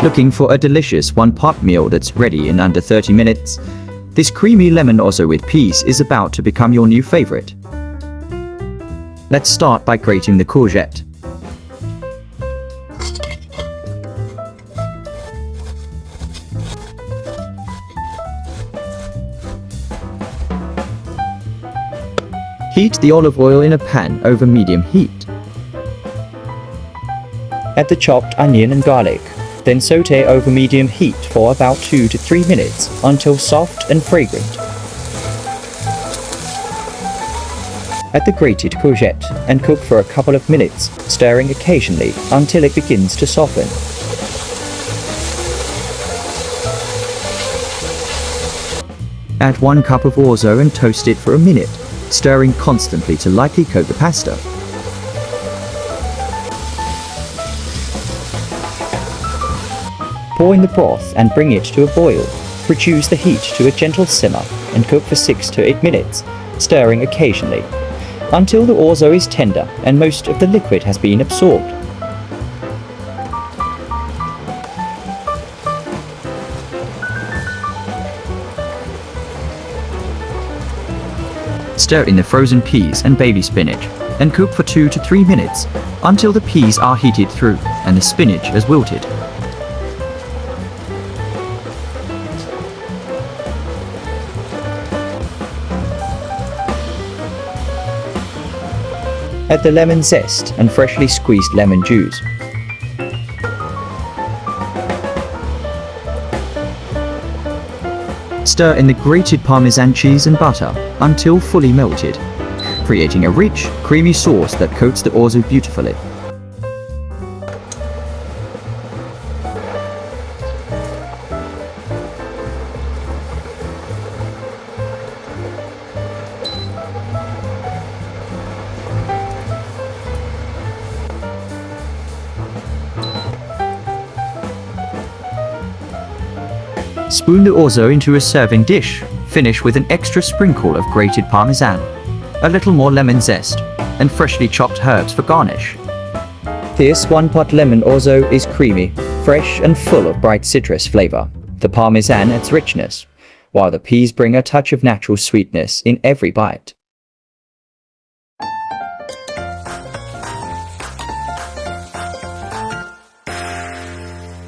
Looking for a delicious one-pot meal that's ready in under 30 minutes? This creamy lemon orzo with peas is about to become your new favorite. Let's start by grating the courgette. Heat the olive oil in a pan over medium heat. Add the chopped onion and garlic, then saute over medium heat for about 2 to 3 minutes until soft and fragrant. Add the grated courgette and cook for a couple of minutes, stirring occasionally until it begins to soften. Add 1 cup of orzo and toast it for a minute, stirring constantly to lightly coat the pasta. Pour in the broth and bring it to a boil. Reduce the heat to a gentle simmer and cook for 6 to 8 minutes, stirring occasionally, until the orzo is tender and most of the liquid has been absorbed. Stir in the frozen peas and baby spinach and cook for 2 to 3 minutes until the peas are heated through and the spinach is wilted. Add the lemon zest and freshly squeezed lemon juice. Stir in the grated Parmesan cheese and butter until fully melted, creating a rich, creamy sauce that coats the orzo beautifully. Spoon the orzo into a serving dish. Finish with an extra sprinkle of grated Parmesan, a little more lemon zest, and freshly chopped herbs for garnish. This one-pot lemon orzo is creamy, fresh, and full of bright citrus flavor. The Parmesan adds richness, while the peas bring a touch of natural sweetness in every bite.